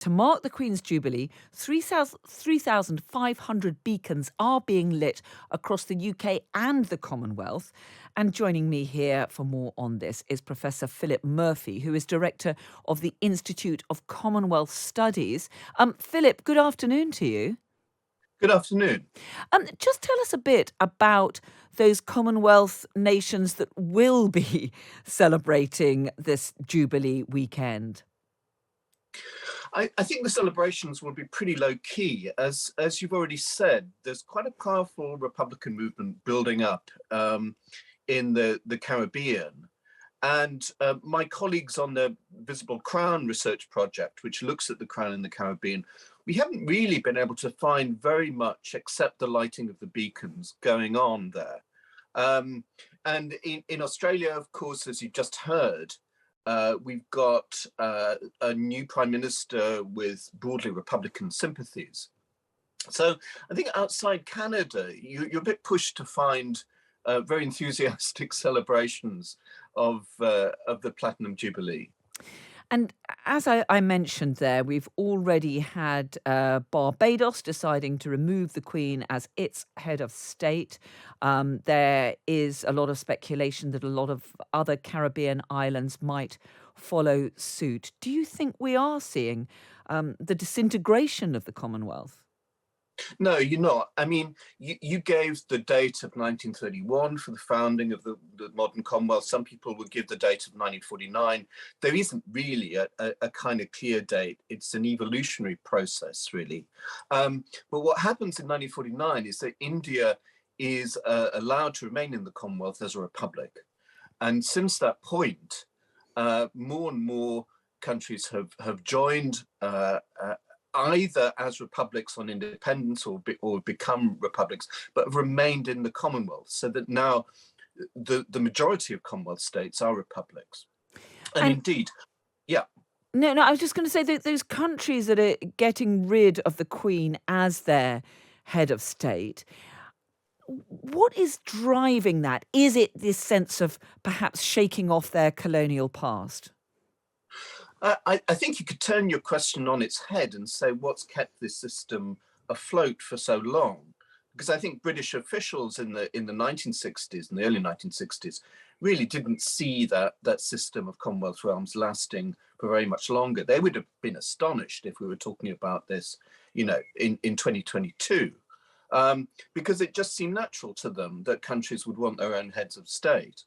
To mark the Queen's Jubilee, 3,500 beacons are being lit across the UK and the Commonwealth. And joining me here for more on this is Professor Philip Murphy, who is Director of the Institute of Commonwealth Studies. Philip, good afternoon to you. Good afternoon. Just tell us a bit about those Commonwealth nations that will be celebrating this Jubilee weekend. I think the celebrations will be pretty low key. As you've already said, there's quite a powerful Republican movement building up in the Caribbean. And my colleagues on the Visible Crown research project, which looks at the Crown in the Caribbean, we haven't really been able to find very much except the lighting of the beacons going on there. And in Australia, of course, as you just heard, we've got a new prime minister with broadly Republican sympathies. So I think outside Canada, you're a bit pushed to find very enthusiastic celebrations of the Platinum Jubilee. And as I mentioned there, we've already had Barbados deciding to remove the Queen as its head of state. There is a lot of speculation that a lot of other Caribbean islands might follow suit. Do you think we are seeing the disintegration of the Commonwealth? No, you're not. I mean, you gave the date of 1931 for the founding of the modern Commonwealth. Some people would give the date of 1949. There isn't really a kind of clear date. It's an evolutionary process, really. But what happens in 1949 is that India is allowed to remain in the Commonwealth as a republic. And since that point, more and more countries have joined either as republics on independence or become republics, but have remained in the Commonwealth, so that now the majority of Commonwealth states are republics. And indeed, yeah. No, I was just going to say that those countries that are getting rid of the Queen as their head of state, what is driving that? Is it this sense of perhaps shaking off their colonial past? I think you could turn your question on its head and say what's kept this system afloat for so long? Because I think British officials in the 1960s, in the early 1960s, really didn't see that system of Commonwealth realms lasting for very much longer. They would have been astonished if we were talking about this, in 2022, because it just seemed natural to them that countries would want their own heads of state.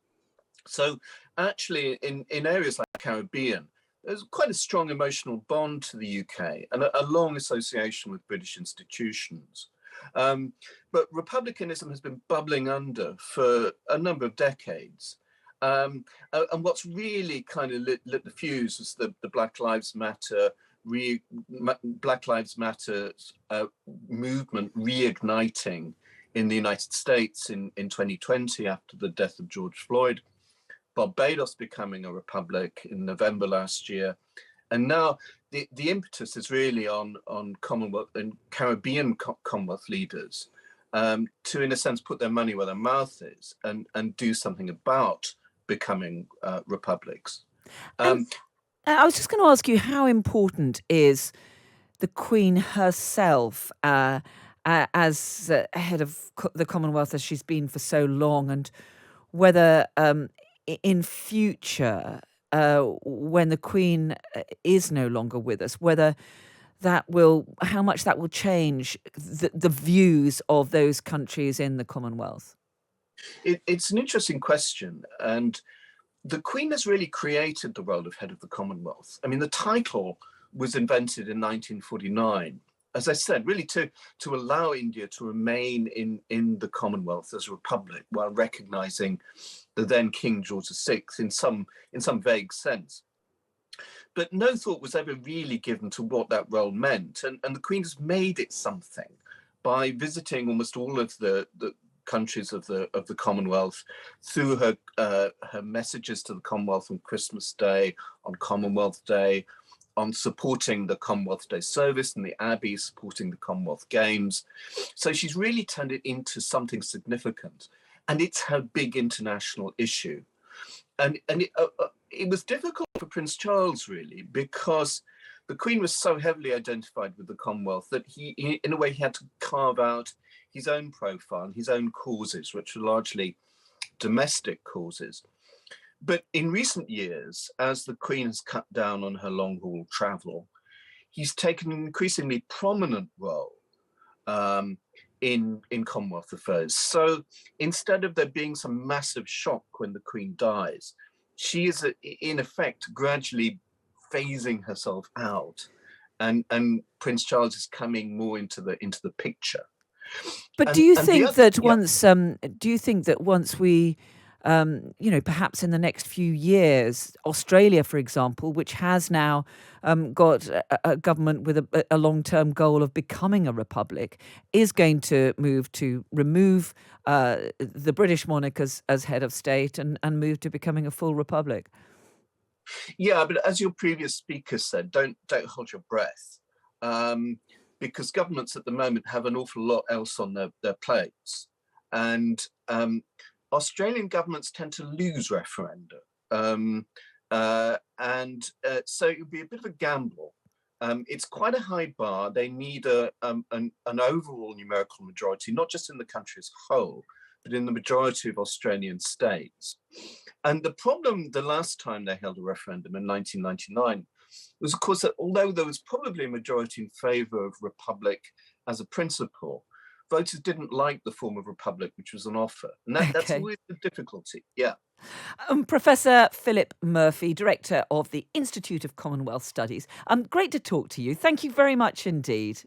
So actually, in areas like the Caribbean, there's quite a strong emotional bond to the UK and a long association with British institutions. But republicanism has been bubbling under for a number of decades. And what's really kind of lit the fuse was the Black Lives Matter movement reigniting in the United States in 2020 after the death of George Floyd. Barbados becoming a republic in November last year. And now the impetus is really on Commonwealth and Caribbean Commonwealth leaders to, in a sense, put their money where their mouth is and do something about becoming republics. I was just going to ask you, how important is the Queen herself as head of the Commonwealth, as she's been for so long, and whether in future, when the Queen is no longer with us, whether how much that will change the views of those countries in the Commonwealth? It's an interesting question, and the Queen has really created the role of head of the Commonwealth. I mean, the title was invented in 1949. As I said, really to allow India to remain in the Commonwealth as a republic while recognizing the then King George VI in some vague sense. But no thought was ever really given to what that role meant. And the Queen has made it something by visiting almost all of the countries of the Commonwealth through her messages to the Commonwealth on Christmas Day, on Commonwealth Day, on supporting the Commonwealth Day service and the Abbey, supporting the Commonwealth Games. So she's really turned it into something significant. And it's her big international issue. And it was difficult for Prince Charles, really, because the Queen was so heavily identified with the Commonwealth that in a way, he had to carve out his own profile, his own causes, which were largely domestic causes. But in recent years, as the Queen has cut down on her long-haul travel, he's taken an increasingly prominent role in Commonwealth affairs. So instead of there being some massive shock when the Queen dies, she is in effect gradually phasing herself out, and Prince Charles is coming more into the picture. But And the other, yeah, do you think that once we, perhaps in the next few years, Australia, for example, which has now got a government with a long-term goal of becoming a republic, is going to move to remove the British monarch as head of state and move to becoming a full republic? yeah, but as your previous speaker said, don't hold your breath, because governments at the moment have an awful lot else on their plates, and Australian governments tend to lose referenda, so it would be a bit of a gamble. It's quite a high bar. They need an overall numerical majority, not just in the country as a whole, but in the majority of Australian states. And the problem the last time they held a referendum in 1999 was, of course, that although there was probably a majority in favour of republic as a principle, voters didn't like the form of republic which was on offer. And that's Okay. always the difficulty. Yeah. Professor Philip Murphy, Director of the Institute of Commonwealth Studies. Great to talk to you. Thank you very much indeed.